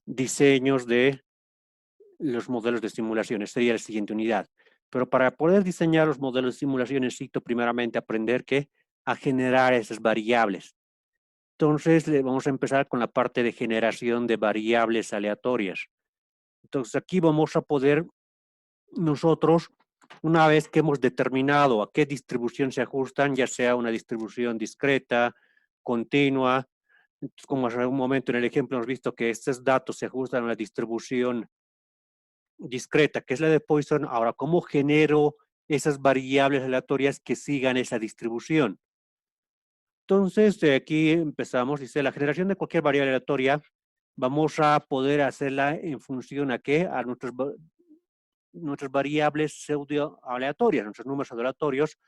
diseños de los modelos de simulaciones. Sería la siguiente unidad. Pero para poder diseñar los modelos de simulación necesito primeramente aprender a generar esas variables. Entonces, vamos a empezar con la parte de generación de variables aleatorias. Entonces, aquí vamos a poder nosotros, una vez que hemos determinado a qué distribución se ajustan, ya sea una distribución discreta, continua, como hace un momento en el ejemplo hemos visto que estos datos se ajustan a la distribución discreta, que es la de Poisson. Ahora, ¿cómo genero esas variables aleatorias que sigan esa distribución? Entonces, de aquí empezamos, dice, la generación de cualquier variable aleatoria, vamos a poder hacerla en función a qué? A nuestras variables pseudo aleatorias, nuestros números aleatorios,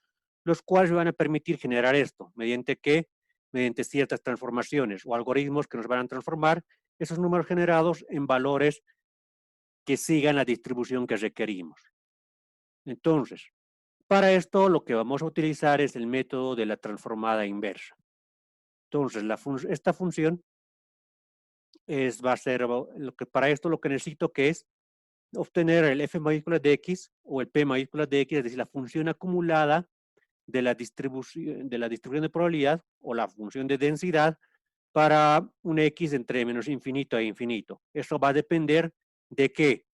los cuales van a permitir generar esto. ¿Mediante qué? Mediante ciertas transformaciones o algoritmos que nos van a transformar esos números generados en valores que sigan la distribución que requerimos. Entonces, para esto lo que vamos a utilizar es el método de la transformada inversa. Entonces, esta función va a ser, para esto lo que necesito que es obtener el f mayúscula de x o el p mayúscula de x, es decir, la función acumulada de la distribución de probabilidad o la función de densidad para un x entre menos infinito e infinito. Eso va a depender de qué?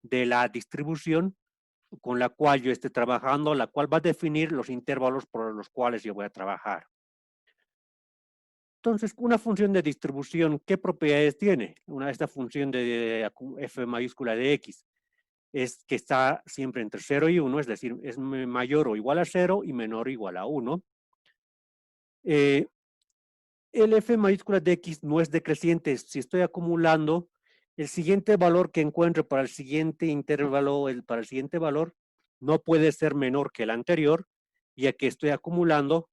De la distribución con la cual yo esté trabajando, la cual va a definir los intervalos por los cuales yo voy a trabajar. Entonces, una función de distribución, ¿qué propiedades tiene? Esta función de f mayúscula de x es que está siempre entre 0 y 1, es decir, es mayor o igual a 0 y menor o igual a 1. El f mayúscula de x no es decreciente. Si estoy acumulando, el siguiente valor que encuentre para el siguiente intervalo, para el siguiente valor, no puede ser menor que el anterior, ya que estoy acumulando.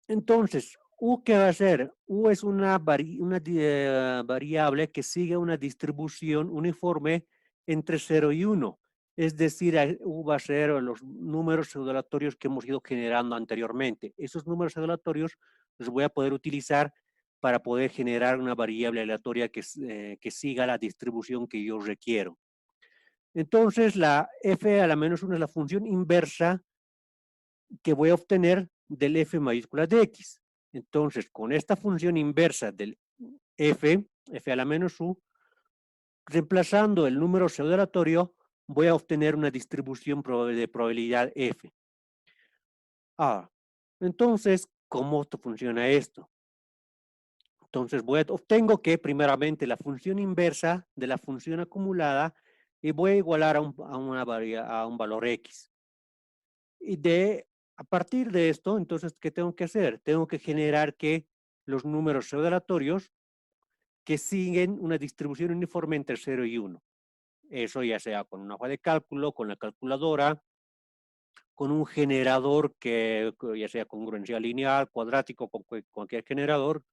Entonces, U, ¿qué va a ser? U es una variable que sigue una distribución uniforme entre 0 y 1. Es decir, U va a ser los números pseudo-aleatorios que hemos ido generando anteriormente. Esos números pseudo-aleatorios los voy a poder utilizar para poder generar una variable aleatoria que siga la distribución que yo requiero. Entonces, la f a la menos 1 es la función inversa que voy a obtener del f mayúscula de x. Entonces, con esta función inversa del f a la menos u, reemplazando el número pseudo-aleatorio, voy a obtener una distribución de probabilidad f. Entonces, ¿cómo funciona esto? Entonces, obtengo que primeramente la función inversa de la función acumulada y voy a igualar a un valor x. Y a partir de esto, entonces, ¿qué tengo que hacer? Tengo que generar que los números pseudo-aleatorios que siguen una distribución uniforme entre 0 y 1. Eso ya sea con una hoja de cálculo, con la calculadora, con un generador que ya sea congruencia lineal, cuadrático, con cualquier generador,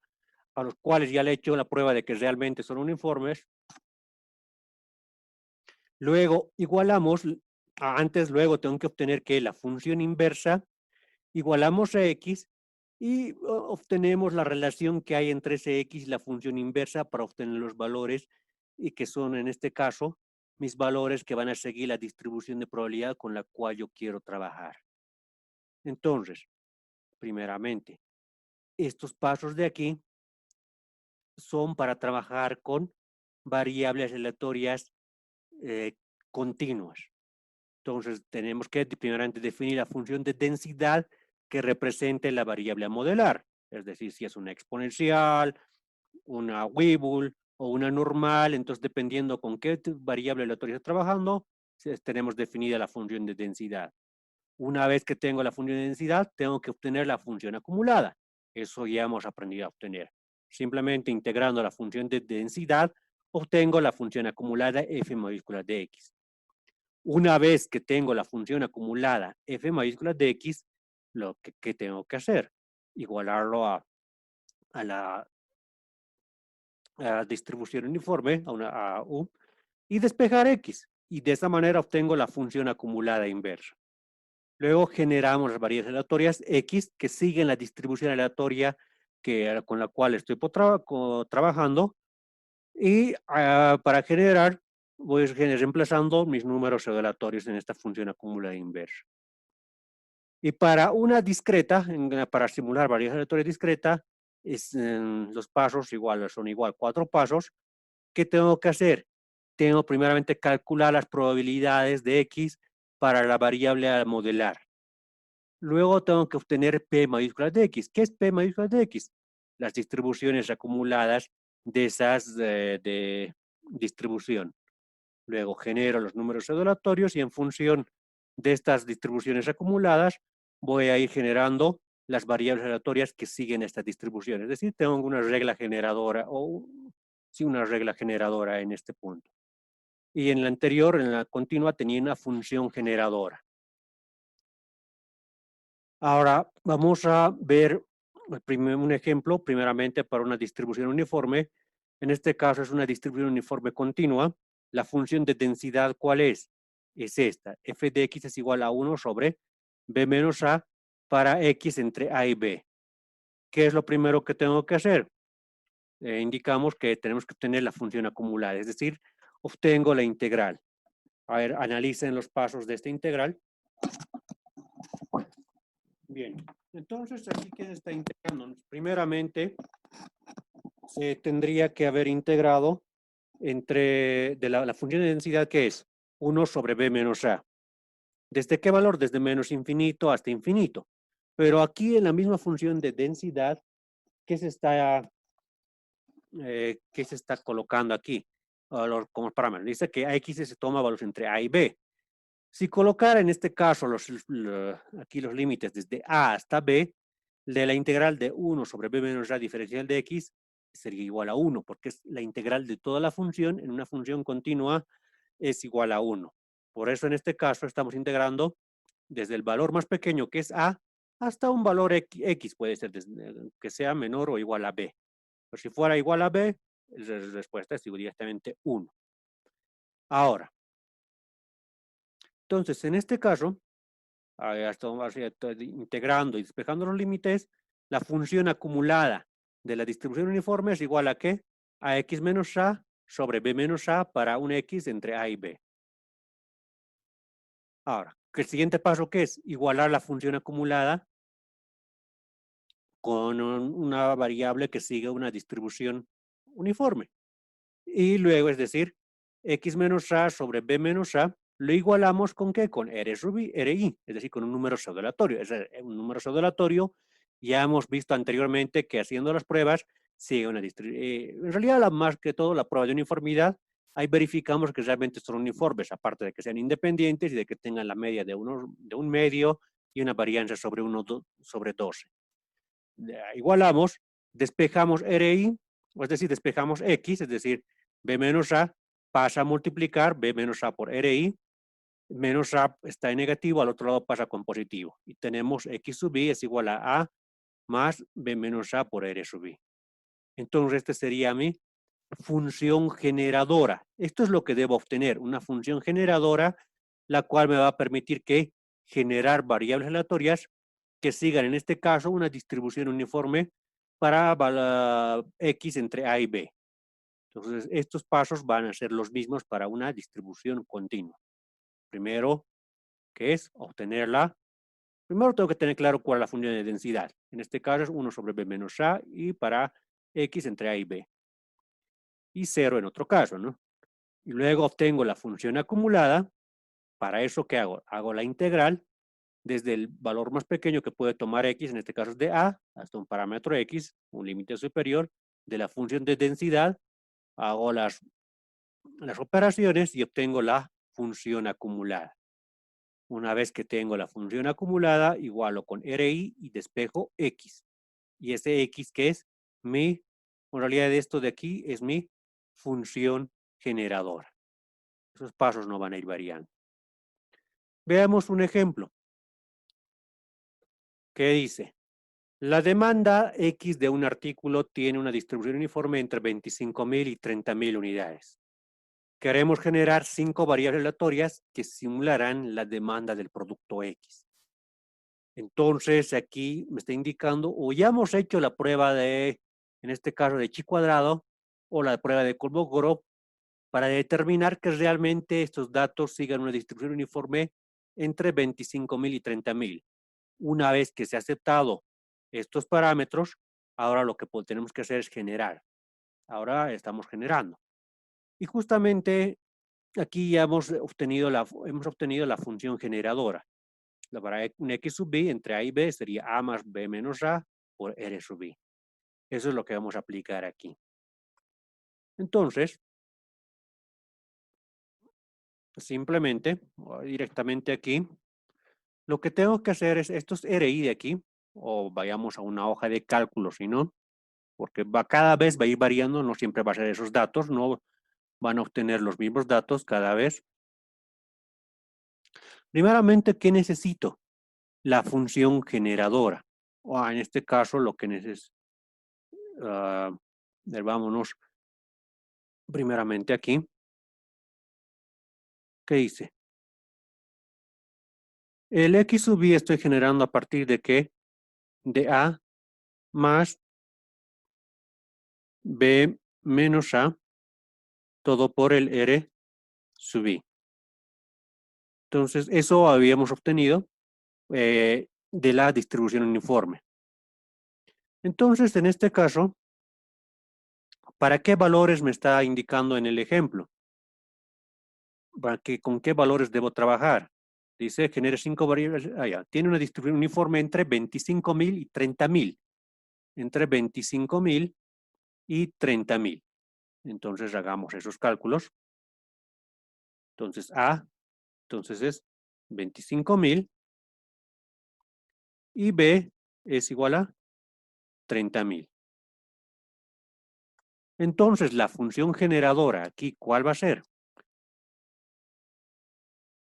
a los cuales ya le he hecho la prueba de que realmente son uniformes. Luego igualamos, luego tengo que obtener que la función inversa, igualamos a x y obtenemos la relación que hay entre ese x y la función inversa para obtener los valores y que son en este caso mis valores que van a seguir la distribución de probabilidad con la cual yo quiero trabajar. Entonces, primeramente, estos pasos de aquí son para trabajar con variables aleatorias continuas. Entonces, tenemos que primeramente definir la función de densidad que represente la variable a modelar. Es decir, si es una exponencial, una Weibull o una normal. Entonces, dependiendo con qué variable aleatoria estoy trabajando, tenemos definida la función de densidad. Una vez que tengo la función de densidad, tengo que obtener la función acumulada. Eso ya hemos aprendido a obtener. Simplemente integrando la función de densidad, obtengo la función acumulada f mayúscula de x. Una vez que tengo la función acumulada f mayúscula de x, lo que tengo que hacer, igualarlo a la distribución uniforme, a u, y despejar x. Y de esa manera obtengo la función acumulada inversa. Luego generamos las variables aleatorias x que siguen la distribución aleatoria con la cual estoy trabajando. Y para generar, voy reemplazando mis números aleatorios en esta función acumulada inversa. Y para una discreta, para simular variables aleatorias discreta, los pasos son igual 4 pasos. ¿Qué tengo que hacer? Tengo primeramente calcular las probabilidades de X para la variable a modelar. Luego tengo que obtener P mayúscula de X. ¿Qué es P mayúscula de X? Las distribuciones acumuladas de esas de distribución. Luego genero los números aleatorios y en función de estas distribuciones acumuladas voy a ir generando las variables aleatorias que siguen esta distribución. Es decir, tengo una regla generadora o sí, una regla generadora en este punto. Y en la anterior, en la continua, tenía una función generadora. Ahora vamos a ver un ejemplo, primeramente para una distribución uniforme. En este caso es una distribución uniforme continua. La función de densidad, ¿cuál es? Es esta. F de X es igual a 1 sobre B menos A para X entre A y B. ¿Qué es lo primero que tengo que hacer? Indicamos que tenemos que obtener la función acumulada, es decir, obtengo la integral. A ver, analicen los pasos de esta integral. Bien, entonces aquí que se está integrando. Primeramente, se tendría que haber integrado entre la función de densidad que es 1 sobre B menos A. ¿Desde qué valor? Desde menos infinito hasta infinito. Pero aquí en la misma función de densidad, ¿qué se está colocando aquí? Valor como parámetro. Dice que a X se toma valores entre A y B. Si colocara en este caso aquí los límites desde A hasta B, de la integral de 1 sobre B menos A diferencial de X sería igual a 1, porque es la integral de toda la función en una función continua es igual a 1. Por eso en este caso estamos integrando desde el valor más pequeño que es A hasta un valor X, puede ser que sea menor o igual a B. Pero si fuera igual a B, la respuesta es directamente 1. Ahora, entonces en este caso, integrando y despejando los límites, la función acumulada de la distribución uniforme es igual a ¿qué? A X menos A sobre B menos A para un X entre A y B. Ahora, el siguiente paso, ¿qué es? Igualar la función acumulada con una variable que siga una distribución uniforme. Y luego, es decir, X menos A sobre B menos A, lo igualamos con ¿qué? Con R sub I, RI, es decir, con un número pseudo-aleatorio. Es un número pseudo-aleatorio, ya hemos visto anteriormente que haciendo las pruebas sigue una distribución. En realidad, más que todo, la prueba de uniformidad, ahí verificamos que realmente son uniformes, aparte de que sean independientes y de que tengan la media de un medio y una varianza sobre 1 sobre 12. Igualamos, despejamos RI, es decir, despejamos X, es decir, B menos A pasa a multiplicar B menos A por RI, menos A está en negativo, al otro lado pasa con positivo. Y tenemos X sub I es igual a A más B menos A por R sub I. Entonces, esta sería mi función generadora. Esto es lo que debo obtener, una función generadora, la cual me va a permitir que generar variables aleatorias que sigan, en este caso, una distribución uniforme para X entre A y B. Entonces, estos pasos van a ser los mismos para una distribución continua. Primero, ¿qué es? Obtenerla. Primero tengo que tener claro cuál es la función de densidad. En este caso es 1 sobre B menos A y para X entre A y B. Y 0 en otro caso, ¿no? Y luego obtengo la función acumulada. Para eso, ¿qué hago? Hago la integral desde el valor más pequeño que puede tomar X, en este caso es de A, hasta un parámetro X, un límite superior de la función de densidad. Hago las operaciones y obtengo la función acumulada. Una vez que tengo la función acumulada, igualo con RI y despejo X. Y ese X que es en realidad esto de aquí es mi función generadora. Esos pasos no van a ir variando. Veamos un ejemplo. ¿Qué dice? La demanda X de un artículo tiene una distribución uniforme entre 25,000 y 30,000 unidades. Queremos generar 5 variables aleatorias que simularán la demanda del producto X. Entonces, aquí me está indicando, o ya hemos hecho la prueba en este caso, de chi cuadrado, o la prueba de Kolmogorov para determinar que realmente estos datos sigan una distribución uniforme entre 25.000 y 30.000. Una vez que se ha aceptado estos parámetros, ahora lo que tenemos que hacer es generar. Ahora estamos generando. Y justamente aquí ya hemos obtenido la función generadora. Para un x sub b entre a y b sería a más b menos a por r sub b. Eso es lo que vamos a aplicar aquí. Entonces, simplemente, directamente aquí, lo que tengo que hacer es estos RI de aquí, o vayamos a una hoja de cálculo, si no, porque cada vez va a ir variando, no siempre va a ser esos datos, no van a obtener los mismos datos cada vez. Primeramente, ¿qué necesito? La función generadora. O en este caso, lo que necesito, vámonos primeramente aquí. ¿Qué dice? El x sub y estoy generando a partir de ¿qué? De a más b menos a, todo por el r sub i. Entonces, eso habíamos obtenido de la distribución uniforme. Entonces, en este caso, ¿para qué valores me está indicando en el ejemplo? ¿Con qué valores debo trabajar? Dice, genere 5 variables. Tiene una distribución uniforme entre 25.000 y 30.000. Entre 25.000 y 30.000. Entonces, hagamos esos cálculos. Entonces, entonces es 25.000 y B es igual a 30.000. Entonces, la función generadora aquí, ¿cuál va a ser?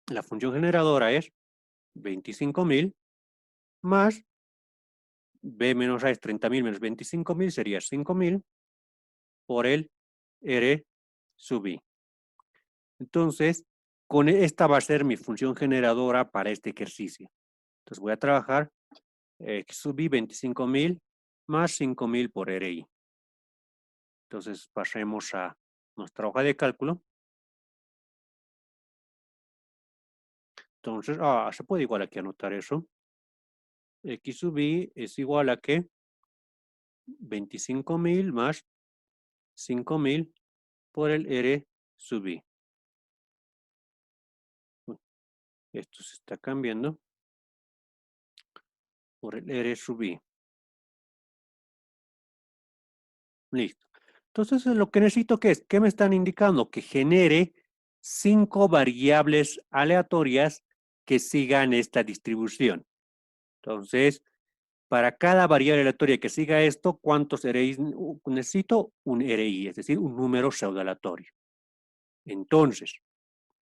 La función generadora es 25.000 más B menos A es 30.000 menos 25.000, sería 5.000 por el R sub I. Entonces, con esta va a ser mi función generadora para este ejercicio. Entonces, voy a trabajar X sub I 25.000 más 5.000 por RI. Entonces, pasemos a nuestra hoja de cálculo. Entonces, se puede igual aquí anotar eso. X sub I es igual a que 25.000 más 5.000 por el R sub I. Esto se está cambiando por el R sub I. Listo. Entonces, lo que necesito que es, ¿qué me están indicando? Que genere 5 variables aleatorias que sigan esta distribución. Entonces, para cada variable aleatoria que siga esto, ¿cuántos RI necesito? Un RI, es decir, un número pseudoaleatorio. Entonces,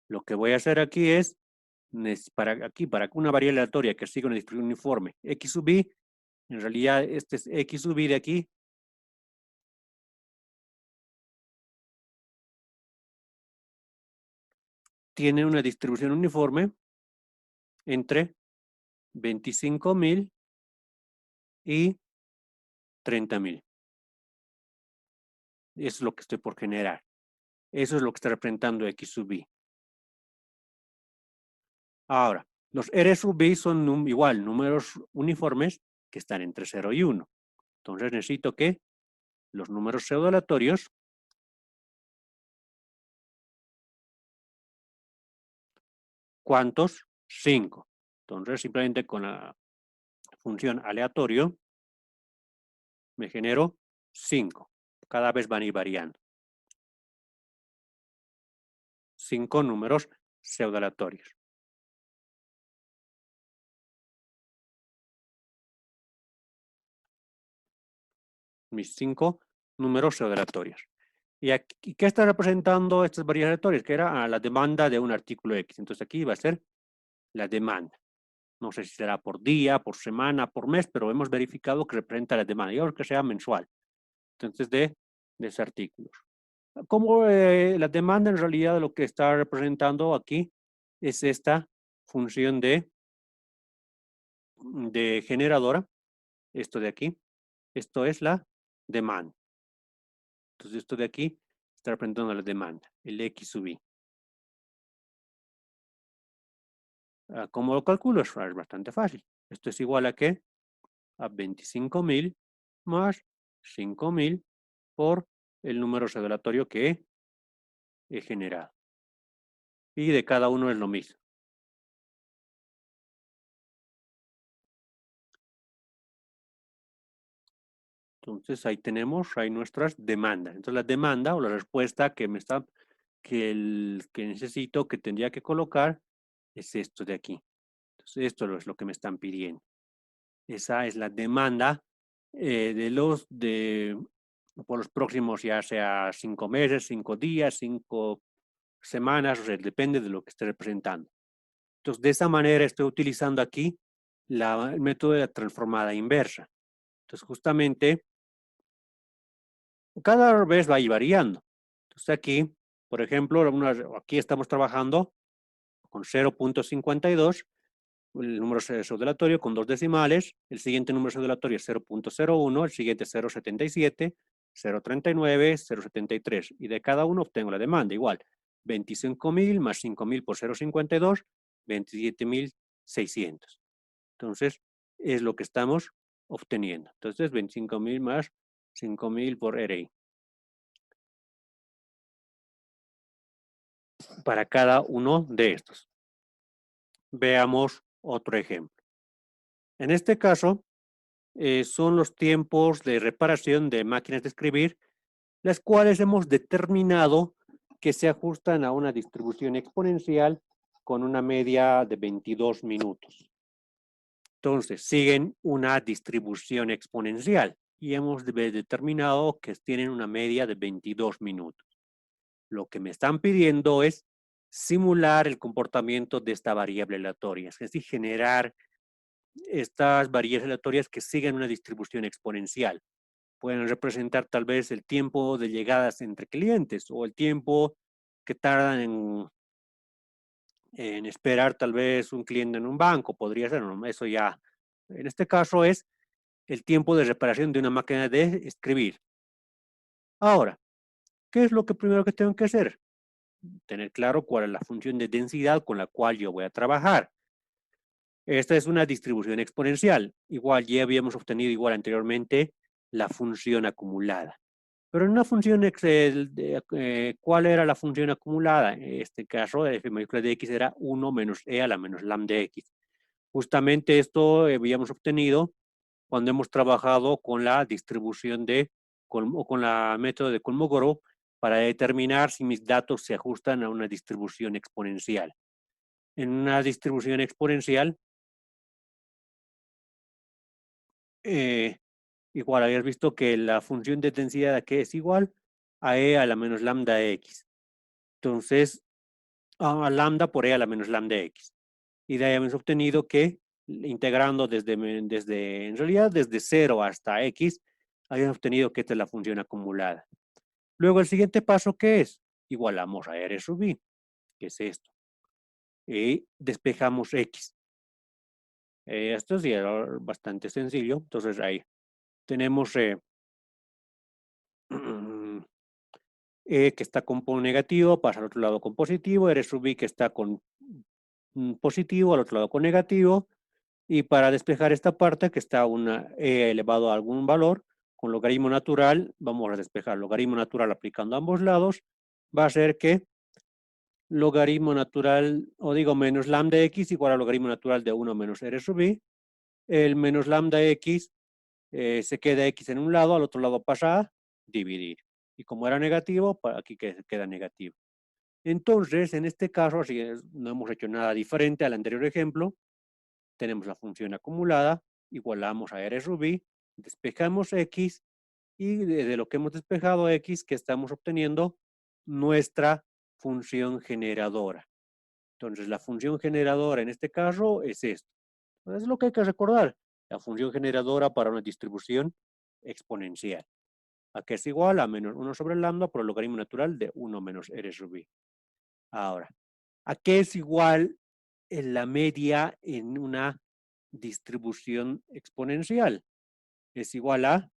lo que voy a hacer aquí es, para una variable aleatoria que siga una distribución uniforme, X sub I, en realidad este es X sub I de aquí, tiene una distribución uniforme entre 25.000 y 30.000. Eso es lo que estoy por generar. Eso es lo que está representando X sub I. Ahora, los R sub I son igual, números uniformes que están entre 0 y 1. Entonces necesito que los números pseudoaleatorios, ¿cuántos? 5. Entonces simplemente con la función aleatorio me genero 5. Cada vez van a ir variando. 5 números pseudoaleatorios. Mis 5 números pseudoaleatorios. ¿Y aquí, qué está representando estas variables aleatorias? Que era la demanda de un artículo X. Entonces aquí va a ser la demanda. No sé si será por día, por semana, por mes, pero hemos verificado que representa la demanda. Yo creo que sea mensual. Entonces, de ese artículo. Como la demanda en realidad lo que está representando aquí es esta función de generadora. Esto de aquí. Esto es la demanda. Entonces esto de aquí está representando la demanda, el X sub I. ¿Cómo lo calculo? Es bastante fácil. Esto es igual a ¿qué? A 25.000 más 5.000 por el número cedulatorio que he generado. Y de cada uno es lo mismo. Entonces ahí tenemos, ahí nuestras demandas. Entonces la demanda o la respuesta que que necesito, que tendría que colocar, es esto de aquí. Entonces esto es lo que me están pidiendo. Esa es la demanda por los próximos, ya sea 5 meses, 5 días, 5 semanas, o sea, depende de lo que esté representando. Entonces, de esa manera estoy utilizando aquí el método de la transformada inversa. Entonces, justamente, cada vez va a ir variando. Entonces, aquí, por ejemplo, aquí estamos trabajando con 0.52, el número pseudolatorio con 2 decimales, el siguiente número pseudolatorio es 0.01, el siguiente 0.77, 0.39, 0.73, y de cada uno obtengo la demanda, igual, 25.000 más 5.000 por 0.52, 27.600. Entonces, es lo que estamos obteniendo. Entonces, 25.000 más 5.000 por RI. Para cada uno de estos. Veamos otro ejemplo. En este caso, son los tiempos de reparación de máquinas de escribir, las cuales hemos determinado que se ajustan a una distribución exponencial con una media de 22 minutos. Entonces, siguen una distribución exponencial y hemos determinado que tienen una media de 22 minutos. Lo que me están pidiendo es simular el comportamiento de esta variable aleatoria, es decir, generar estas variables aleatorias que siguen una distribución exponencial. Pueden representar tal vez el tiempo de llegadas entre clientes o el tiempo que tardan en esperar tal vez un cliente en un banco, podría ser, ¿no? Eso ya, en este caso es el tiempo de reparación de una máquina de escribir. Ahora, ¿qué es lo que primero que tengo que hacer? Tener claro cuál es la función de densidad con la cual yo voy a trabajar. Esta es una distribución exponencial. Igual ya habíamos obtenido igual anteriormente la función acumulada. Pero en una función Excel, ¿cuál era la función acumulada? En este caso, f mayúscula de x era 1 menos e a la menos lambda de x. Justamente esto habíamos obtenido cuando hemos trabajado con la distribución o con la método de Kolmogorov para determinar si mis datos se ajustan a una distribución exponencial. En una distribución exponencial, eh, igual habías visto que la función de densidad aquí es igual a e a la menos lambda x. Entonces, a lambda por e a la menos lambda x. Y de ahí hemos obtenido que integrando en realidad desde 0 hasta x, habíamos obtenido que esta es la función acumulada. Luego el siguiente paso, ¿qué es? Igualamos a r sub i, que es esto. Y despejamos x. Esto sí era bastante sencillo. Entonces ahí tenemos E que está con polo negativo, pasa al otro lado con positivo, R sub I que está con positivo, al otro lado con negativo, y para despejar esta parte que está una E elevado a algún valor, con logaritmo natural, vamos a despejar logaritmo natural aplicando a ambos lados, va a ser que logaritmo natural, o digo menos lambda x igual a logaritmo natural de 1 menos R sub I, el menos lambda x se queda x en un lado, al otro lado pasa a dividir. Y como era negativo, aquí queda negativo. Entonces, en este caso, si no hemos hecho nada diferente al anterior ejemplo, tenemos la función acumulada, igualamos a R sub I, despejamos x, y de lo que hemos despejado x, que estamos obteniendo nuestra función generadora. Entonces, la función generadora en este caso es esto. Es lo que hay que recordar. La función generadora para una distribución exponencial. A que es igual a menos 1 sobre lambda por el logaritmo natural de 1 menos R sub I. Ahora, ¿a qué es igual en la media en una distribución exponencial? Es igual a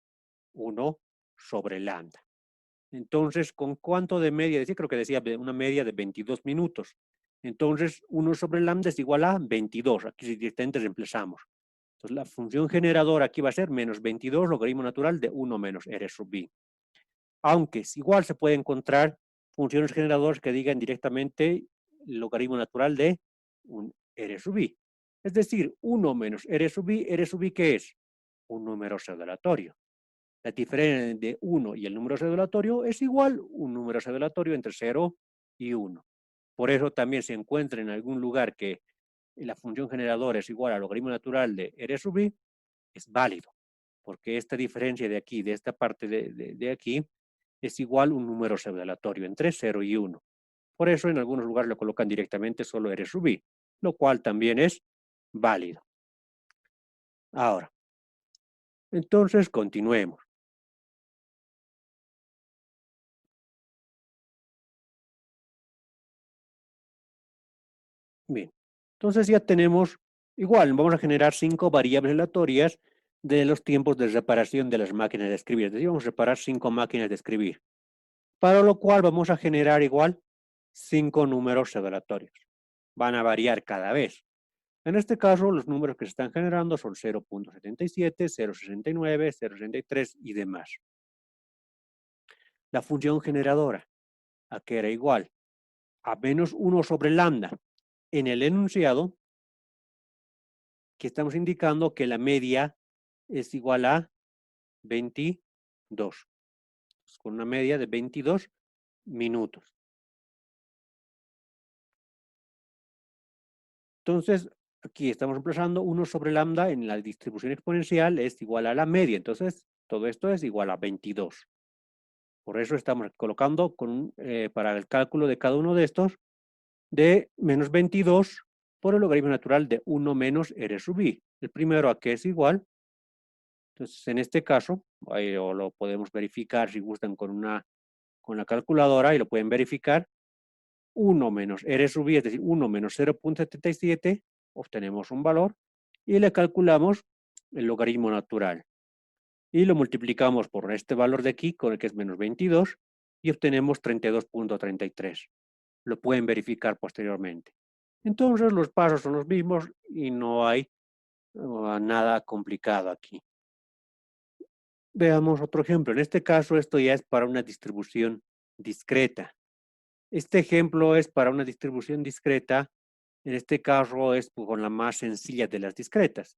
1 sobre lambda. Entonces, ¿con cuánto de media? Decía, creo que decía una media de 22 minutos. Entonces, 1 sobre lambda es igual a 22. Aquí si directamente reemplazamos. Entonces, la función generadora aquí va a ser menos 22 logaritmo natural de 1 menos R sub B. Aunque igual se puede encontrar funciones generadoras que digan directamente el logaritmo natural de un R sub I. Es decir, 1 menos R sub I, ¿qué es? Un número pseudo aleatorio. La diferencia de 1 y el número pseudo aleatorio es igual un número pseudo aleatorio entre 0 y 1. Por eso también se encuentra en algún lugar que la función generadora es igual al logaritmo natural de R sub I, es válido, porque esta diferencia de aquí, de esta parte de aquí, es igual un número pseudo aleatorio entre 0 y 1. Por eso en algunos lugares lo colocan directamente solo R sub I, lo cual también es válido. Ahora, entonces continuemos. Bien, entonces ya tenemos, igual, vamos a generar 5 variables aleatorias de los tiempos de reparación de las máquinas de escribir. Es decir, vamos a reparar 5 máquinas de escribir. Para lo cual vamos a generar igual 5 números aleatorios. Van a variar cada vez. En este caso, los números que se están generando son 0.77, 0.69, 0.63 y demás. La función generadora, a que era igual a menos 1 sobre lambda en el enunciado, que estamos indicando que la media es igual a 22, con una media de 22 minutos. Entonces, aquí estamos reemplazando 1 sobre lambda en la distribución exponencial es igual a la media. Entonces, todo esto es igual a 22. Por eso estamos colocando para el cálculo de cada uno de estos de menos 22 por el logaritmo natural de 1 menos R sub I. El primero a que es igual. Entonces, en este caso, ahí lo podemos verificar si gustan con la calculadora y lo pueden verificar. 1 menos R sub I, es decir, 1 menos 0.77, obtenemos un valor y le calculamos el logaritmo natural. Y lo multiplicamos por este valor de aquí, con el que es menos 22, y obtenemos 32.33. Lo pueden verificar posteriormente. Entonces los pasos son los mismos y no hay nada complicado aquí. Veamos otro ejemplo. En este caso, esto ya es para una distribución discreta. Este ejemplo es para una distribución discreta. En este caso es con la más sencilla de las discretas.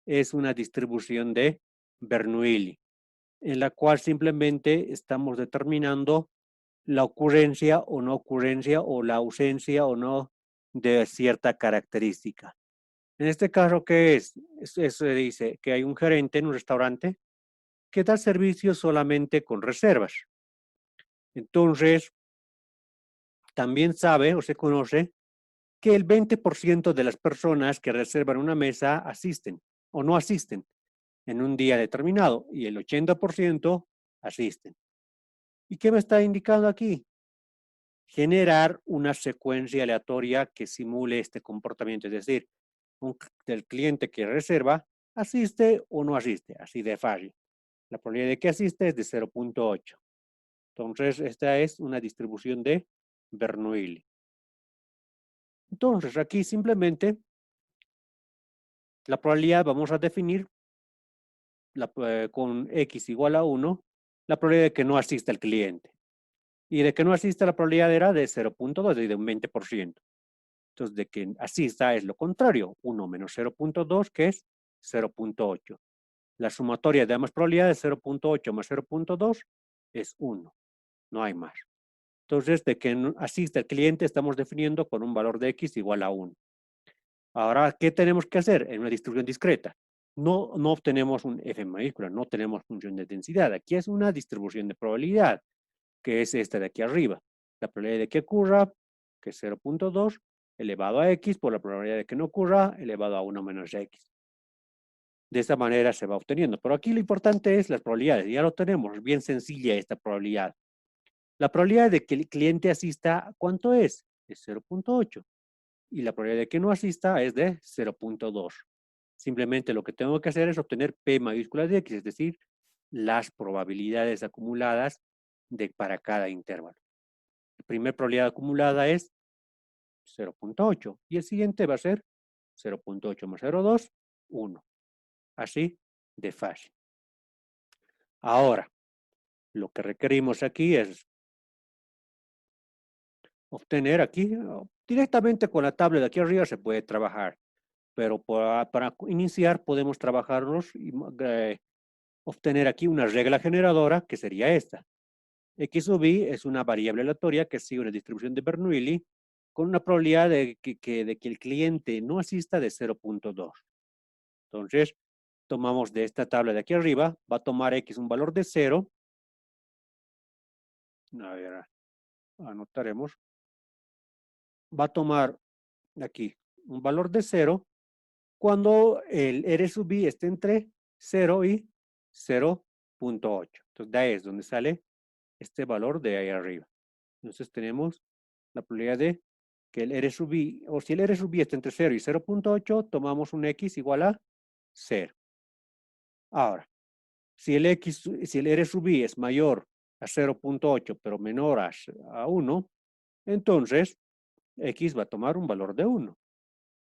Es una distribución de Bernoulli, en la cual simplemente estamos determinando la ocurrencia o no ocurrencia o la ausencia o no de cierta característica. En este caso, ¿qué es? Se dice que hay un gerente en un restaurante que da servicio solamente con reservas. Entonces, también sabe o se conoce que el 20% de las personas que reservan una mesa asisten o no asisten en un día determinado y el 80% asisten. ¿Y qué me está indicando aquí? Generar una secuencia aleatoria que simule este comportamiento, es decir, del cliente que reserva asiste o no asiste, así de fácil. La probabilidad de que asiste es de 0.8. Entonces, esta es una distribución de Bernoulli. Entonces, aquí simplemente la probabilidad vamos a definir con x igual a 1, la probabilidad de que no asista el cliente. Y de que no asista la probabilidad era de 0.2, de un 20%. Entonces, de que asista es lo contrario, 1 menos 0.2, que es 0.8. La sumatoria de ambas probabilidades, 0.8 más 0.2, es 1. No hay más. Entonces, de que no asista el cliente, estamos definiendo con un valor de x igual a 1. Ahora, ¿qué tenemos que hacer en una distribución discreta? No obtenemos un f mayúscula, no tenemos función de densidad. Aquí es una distribución de probabilidad, que es esta de aquí arriba. La probabilidad de que ocurra, que es 0.2, elevado a x, por la probabilidad de que no ocurra, elevado a 1 menos x. De esta manera se va obteniendo. Pero aquí lo importante es las probabilidades. Ya lo tenemos, bien sencilla esta probabilidad. La probabilidad de que el cliente asista, ¿cuánto es? Es 0.8. Y la probabilidad de que no asista es de 0.2. Simplemente lo que tengo que hacer es obtener P mayúscula de X, es decir, las probabilidades acumuladas para cada intervalo. La primera probabilidad acumulada es 0.8 y el siguiente va a ser 0.8 más 0.2, 1. Así de fácil. Ahora, lo que requerimos aquí es obtener aquí, directamente con la tabla de aquí arriba se puede trabajar, pero para iniciar podemos trabajarlos y obtener aquí una regla generadora que sería esta. X sub i es una variable aleatoria que sigue una distribución de Bernoulli con una probabilidad de que el cliente no asista de 0.2. Entonces, tomamos de esta tabla de aquí arriba, va a tomar X un valor de 0. A ver, anotaremos. Va a tomar aquí un valor de 0 cuando el R sub i esté entre 0 y 0.8. Entonces, de ahí es donde sale este valor de ahí arriba. Entonces, tenemos la probabilidad de que el R sub i, o si el R sub i está entre 0 y 0.8, tomamos un X igual a 0. Ahora, si el R sub i es mayor a 0.8, pero menor a 1, entonces X va a tomar un valor de 1.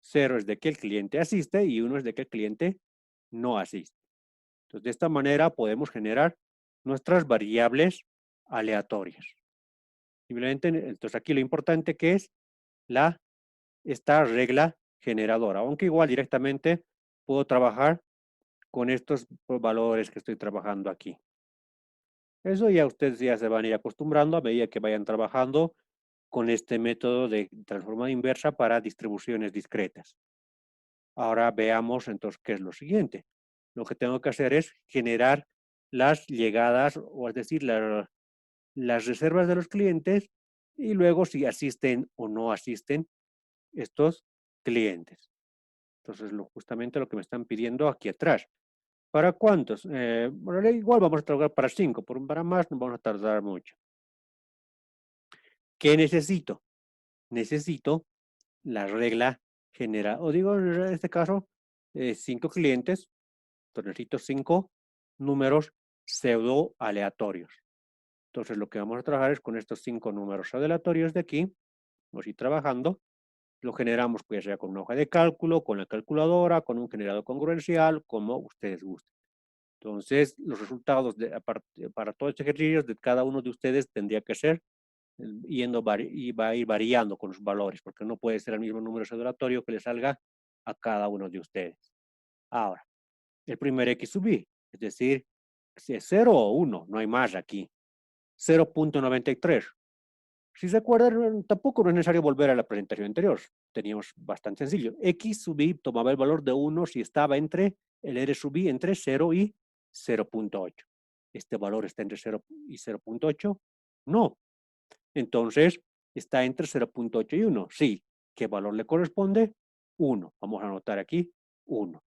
0 es de que el cliente asiste y 1 es de que el cliente no asiste. Entonces, de esta manera podemos generar nuestras variables aleatorias. Simplemente, entonces aquí lo importante que es esta regla generadora, aunque igual directamente puedo trabajar con estos valores que estoy trabajando aquí. Eso ya ustedes ya se van a ir acostumbrando a medida que vayan trabajando con este método de transformada inversa para distribuciones discretas. Ahora veamos entonces qué es lo siguiente. Lo que tengo que hacer es generar las llegadas, o es decir, las reservas de los clientes y luego si asisten o no asisten estos clientes. Entonces, justamente lo que me están pidiendo aquí atrás. ¿Para cuántos? Bueno, igual vamos a trabajar para 5, para más no vamos a tardar mucho. ¿Qué necesito? Necesito la regla general, o digo en este caso, 5 clientes, entonces necesito 5 números pseudo aleatorios. Entonces lo que vamos a trabajar es con estos 5 números aleatorios de aquí, vamos a ir trabajando, lo generamos pues ya sea con una hoja de cálculo, con la calculadora, con un generador congruencial, como ustedes gusten. Entonces los resultados para todos estos ejercicios de cada uno de ustedes tendría que ser y va a ir variando con los valores, porque no puede ser el mismo número aleatorio que le salga a cada uno de ustedes. Ahora, el primer X sub i, es decir, si es 0 o 1, no hay más aquí. 0.93. Si se acuerdan, tampoco no es necesario volver a la presentación anterior. Teníamos bastante sencillo. X sub i tomaba el valor de 1 si estaba entre el R sub i entre 0 y 0.8. ¿Este valor está entre 0 y 0.8? No. Entonces, está entre 0.8 y 1. Sí. ¿Qué valor le corresponde? 1. Vamos a anotar aquí 1.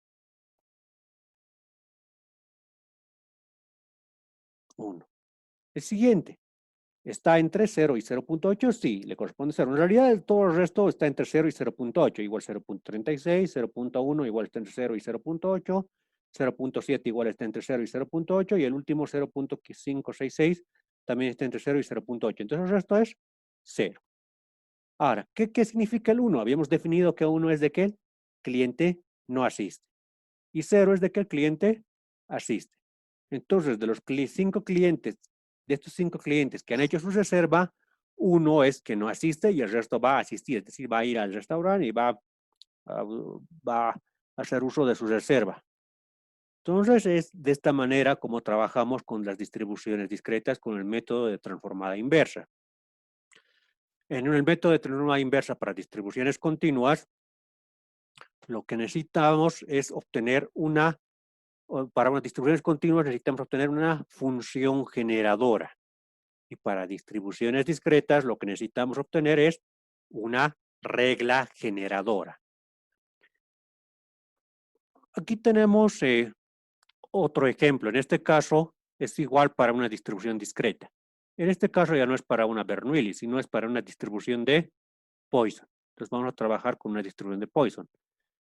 1. El siguiente. ¿Está entre 0 y 0.8? Sí, le corresponde 0. En realidad, todo el resto está entre 0 y 0.8, igual 0.36, 0.1 igual está entre 0 y 0.8, 0.7 igual está entre 0 y 0.8, y el último 0.566 también está entre 0 y 0.8. Entonces, el resto es 0. Ahora, ¿qué significa el 1? Habíamos definido que 1 es de que el cliente no asiste, y 0 es de que el cliente asiste. Entonces, de los 5 clientes, de estos 5 clientes que han hecho su reserva, uno es que no asiste y el resto va a asistir, es decir, va a ir al restaurante y va a hacer uso de su reserva. Entonces, es de esta manera como trabajamos con las distribuciones discretas con el método de transformada inversa. En el método de transformada inversa para distribuciones continuas, lo que necesitamos es obtener para unas distribuciones continuas necesitamos obtener una función generadora. Y para distribuciones discretas, lo que necesitamos obtener es una regla generadora. Aquí tenemos otro ejemplo. En este caso, es igual para una distribución discreta. En este caso ya no es para una Bernoulli, sino es para una distribución de Poisson. Entonces vamos a trabajar con una distribución de Poisson.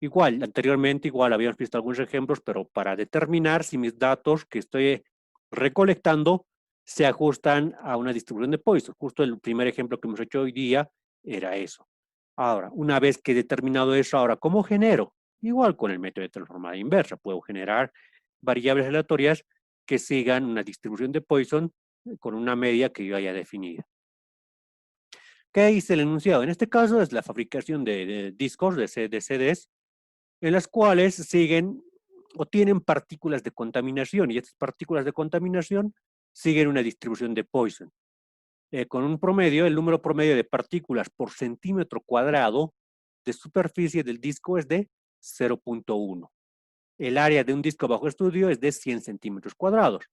Igual, anteriormente igual habíamos visto algunos ejemplos, pero para determinar si mis datos que estoy recolectando se ajustan a una distribución de Poisson. Justo el primer ejemplo que hemos hecho hoy día era eso. Ahora, una vez que he determinado eso, ahora, ¿cómo genero? Igual con el método de transformada inversa, puedo generar variables aleatorias que sigan una distribución de Poisson con una media que yo haya definido. ¿Qué hice el enunciado? En este caso es la fabricación de discos, de CDs, en las cuales siguen o tienen partículas de contaminación, y estas partículas de contaminación siguen una distribución de Poisson. Con un promedio, el número promedio de partículas por centímetro cuadrado de superficie del disco es de 0.1. El área de un disco bajo estudio es de 100 centímetros cuadrados.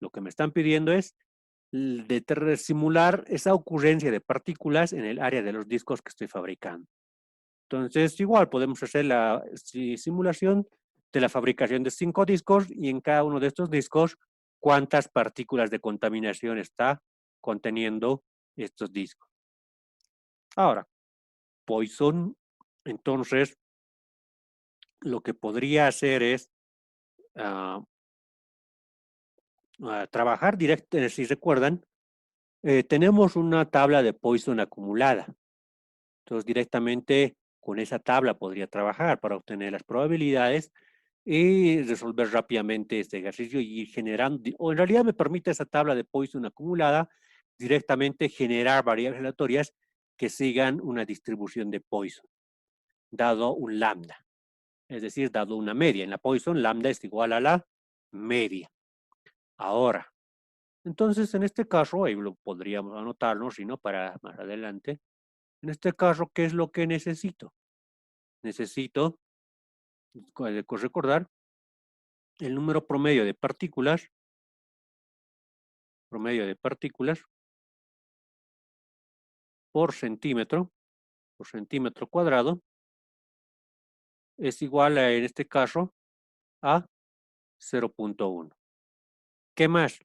Lo que me están pidiendo es de simular esa ocurrencia de partículas en el área de los discos que estoy fabricando. Entonces, igual podemos hacer la simulación de la fabricación de 5 discos y en cada uno de estos discos, cuántas partículas de contaminación está conteniendo estos discos. Ahora, Poisson, entonces, lo que podría hacer es trabajar directo, si recuerdan, tenemos una tabla de Poisson acumulada. Entonces, directamente con esa tabla podría trabajar para obtener las probabilidades y resolver rápidamente este ejercicio y ir generando, o en realidad me permite esa tabla de Poisson acumulada directamente generar variables aleatorias que sigan una distribución de Poisson, dado un lambda, es decir, dado una media. En la Poisson, lambda es igual a la media. Ahora, entonces en este caso, ahí lo podríamos anotarlo, si no, para más adelante. En este caso, ¿qué es lo que necesito? Necesito recordar el número promedio de partículas por centímetro cuadrado, es igual a, en este caso, a 0.1. ¿Qué más?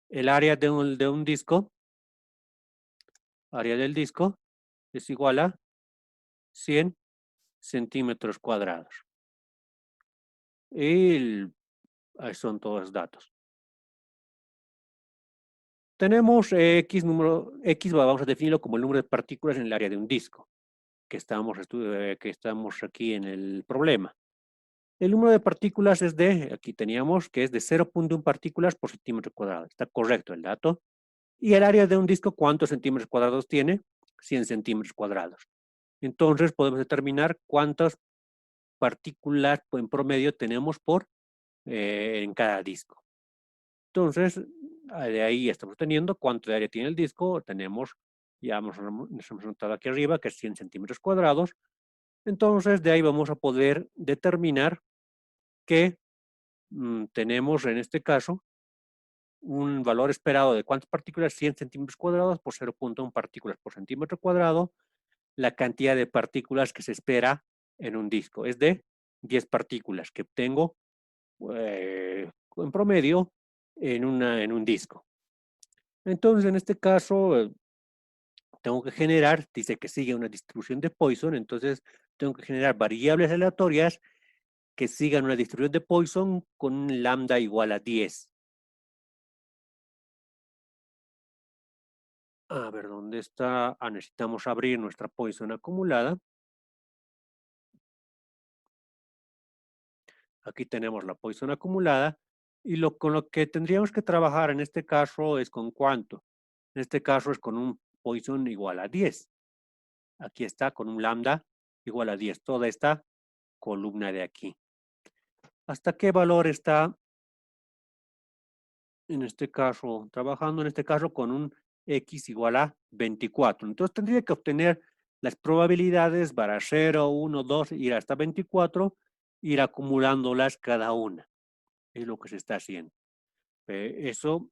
El área de un disco, área del disco, es igual a 100 centímetros cuadrados. Y ahí son todos los datos. Tenemos X número, X vamos a definirlo como el número de partículas en el área de un disco, que estamos aquí en el problema. El número de partículas es de, aquí teníamos que es de 0.1 partículas por centímetro cuadrado. Está correcto el dato. Y el área de un disco, ¿cuántos centímetros cuadrados tiene? 100 centímetros cuadrados. Entonces podemos determinar cuántas partículas en promedio tenemos en cada disco. Entonces, de ahí estamos teniendo cuánto de área tiene el disco. Tenemos, ya nos hemos notado aquí arriba, que es 100 centímetros cuadrados. Entonces, de ahí vamos a poder determinar que tenemos en este caso un valor esperado de cuántas partículas, 100 centímetros cuadrados por 0.1 partículas por centímetro cuadrado. La cantidad de partículas que se espera en un disco es de 10 partículas que obtengo en promedio en un disco. Entonces, en este caso, tengo que generar, dice que sigue una distribución de Poisson, entonces tengo que generar variables aleatorias que sigan una distribución de Poisson con un lambda igual a 10. A ver, ¿dónde está? Necesitamos abrir nuestra Poisson acumulada. Aquí tenemos la Poisson acumulada y con lo que tendríamos que trabajar en este caso es con cuánto. En este caso es con un Poisson igual a 10. Aquí está con un lambda igual a 10. Toda esta columna de aquí. ¿Hasta qué valor está en este caso, trabajando en este caso con un X igual a 24? Entonces tendría que obtener las probabilidades para 0, 1, 2, ir hasta 24, ir acumulándolas cada una. Es lo que se está haciendo. Eso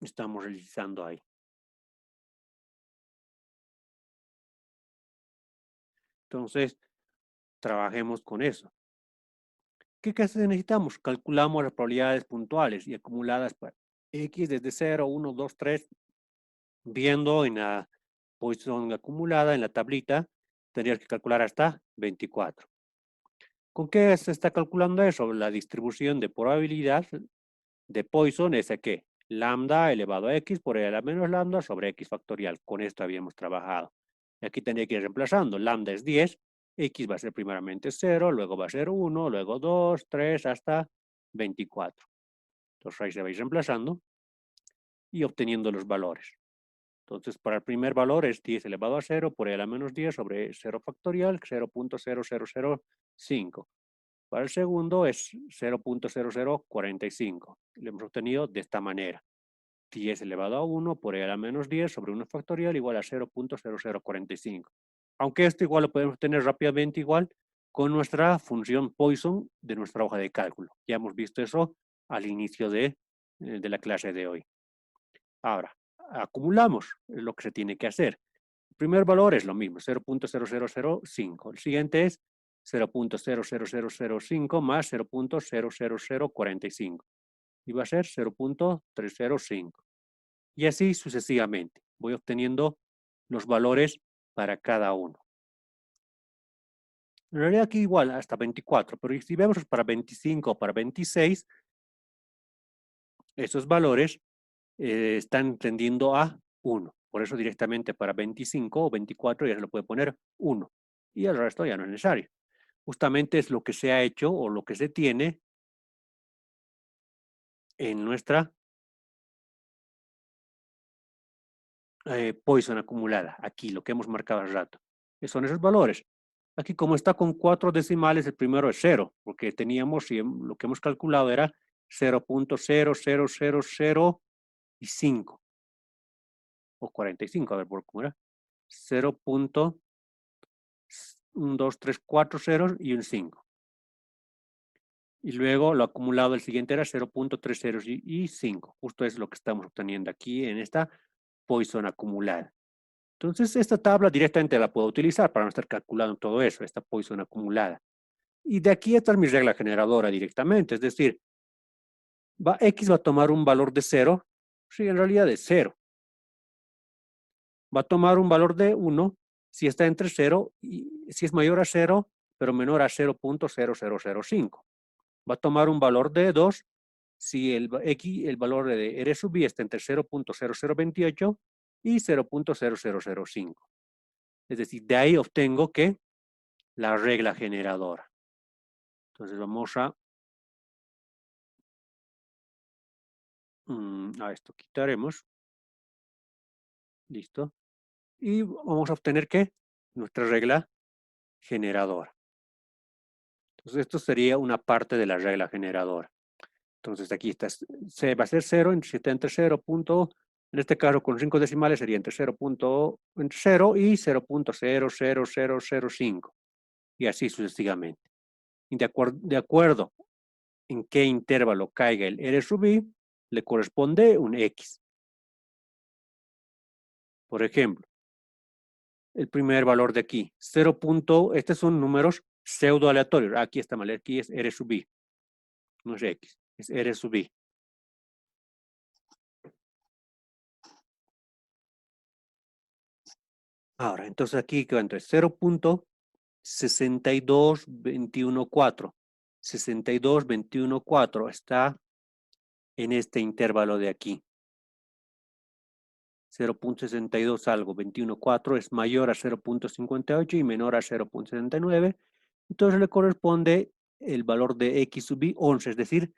estamos realizando ahí. Entonces, trabajemos con eso. ¿Qué necesitamos? Calculamos las probabilidades puntuales y acumuladas para X desde 0, 1, 2, 3, viendo en la posición acumulada en la tablita, tendrías que calcular hasta 24. ¿Con qué se está calculando eso? La distribución de probabilidad de Poisson es que lambda elevado a x por L menos lambda sobre x factorial. Con esto habíamos trabajado. Y aquí tendría que ir reemplazando. Lambda es 10, x va a ser primeramente 0, luego va a ser 1, luego 2, 3, hasta 24. Entonces ahí se va a ir reemplazando y obteniendo los valores. Entonces, para el primer valor es 10 elevado a 0 por L a menos 10 sobre 0 factorial, 0.0005. Para el segundo es 0.0045. Lo hemos obtenido de esta manera. 10 elevado a 1 por L a menos 10 sobre 1 factorial igual a 0.0045. Aunque esto igual lo podemos obtener rápidamente igual con nuestra función Poisson de nuestra hoja de cálculo. Ya hemos visto eso al inicio de la clase de hoy. Ahora, acumulamos lo que se tiene que hacer. El primer valor es lo mismo, 0.0005. El siguiente es 0.00005 más 0.00045. Y va a ser 0.305. Y así sucesivamente. Voy obteniendo los valores para cada uno. En realidad aquí igual hasta 24, pero si vemos para 25 o para 26, esos valores están tendiendo a 1. Por eso directamente para 25 o 24 ya se lo puede poner 1. Y el resto ya no es necesario. Justamente es lo que se ha hecho o lo que se tiene en nuestra Poisson acumulada. Aquí lo que hemos marcado hace rato. Son esos valores. Aquí como está con 4 decimales, el primero es 0, porque teníamos, lo que hemos calculado era 0.00005 o 45, a ver por cómo era. 0.1, 2, 3, 4 ceros y un 5. Y luego lo acumulado, el siguiente era 0.30 y 5. Justo es lo que estamos obteniendo aquí en esta Poisson acumulada. Entonces, esta tabla directamente la puedo utilizar para no estar calculando todo eso, esta Poisson acumulada. Y de aquí está mi regla generadora directamente, es decir, X va a tomar un valor de 0, sí, en realidad de 0. Va a tomar un valor de 1 si está entre 0 y si es mayor a 0, pero menor a 0.0005. Va a tomar un valor de 2 si el valor de R sub i está entre 0.0028 y 0.0005. Es decir, de ahí obtengo que la regla generadora. Entonces vamos a esto quitaremos. Listo. Y vamos a obtener que nuestra regla generadora. Entonces esto sería una parte de la regla generadora. Entonces aquí está, va a ser 0, si está entre 0. En este caso con 5 decimales sería entre 0, entre 0 y 0.00005. Y así sucesivamente. Y de acuerdo en qué intervalo caiga el R sub i, le corresponde un X. Por ejemplo, el primer valor de aquí, 0. Estos son números pseudo aleatorios. Aquí está mal, aquí es R sub i. No es X, es R sub i. Ahora, entonces aquí queda entre 0.62214. 62214 está en este intervalo de aquí. 0.62 algo, 21.4 es mayor a 0.58 y menor a 0.79. Entonces le corresponde el valor de X sub i 11, es decir,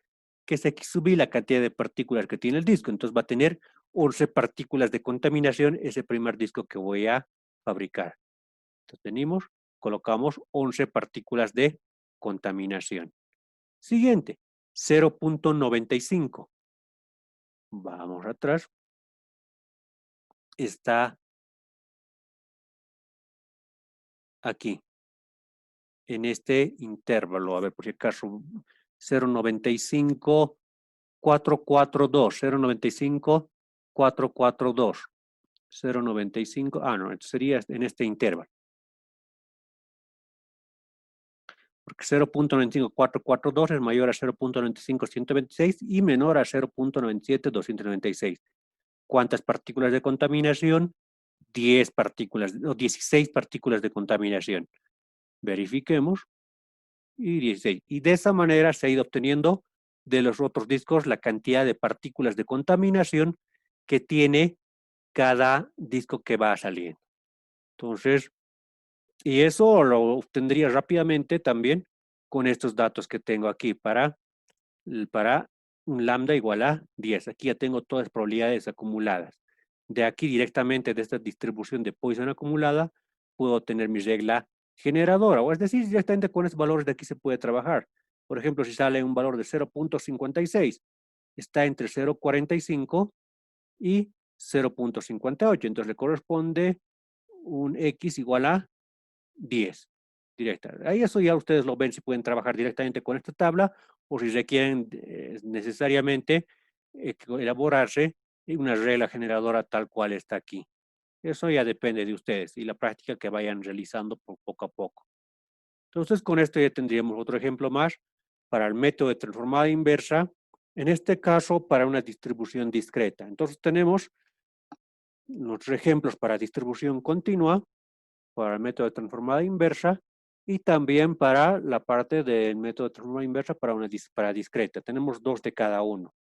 que es X sub i la cantidad de partículas que tiene el disco. Entonces va a tener 11 partículas de contaminación ese primer disco que voy a fabricar. Entonces tenemos, colocamos 11 partículas de contaminación. Siguiente, 0.95. Vamos atrás. Está aquí, en este intervalo. A ver, por si acaso, 0.95, 442, 0.95, 442. 0.95, no, sería en este intervalo. Porque 0.95442 es mayor a 0.95126 y menor a 0.97296. ¿Cuántas partículas de contaminación? 10 partículas, o 16 partículas de contaminación. Verifiquemos. y 16. Y de esa manera se ha ido obteniendo de los otros discos la cantidad de partículas de contaminación que tiene cada disco que va a salir. Entonces, y eso lo obtendría rápidamente también con estos datos que tengo aquí para un lambda igual a 10. Aquí ya tengo todas las probabilidades acumuladas. De aquí directamente de esta distribución de Poisson acumulada, puedo tener mi regla generadora, o es decir, directamente con estos valores de aquí se puede trabajar. Por ejemplo, si sale un valor de 0.56, está entre 0.45 y 0.58, entonces le corresponde un X igual a 10 directa. Ahí eso ya ustedes lo ven si pueden trabajar directamente con esta tabla o si requieren necesariamente elaborarse una regla generadora tal cual está aquí. Eso ya depende de ustedes y la práctica que vayan realizando poco a poco. Entonces, con esto ya tendríamos otro ejemplo más para el método de transformada inversa, en este caso para una distribución discreta. Entonces, tenemos nuestros ejemplos para distribución continua, para el método de transformada inversa y también para la parte del método de transformada inversa para discreta. Tenemos dos de cada uno.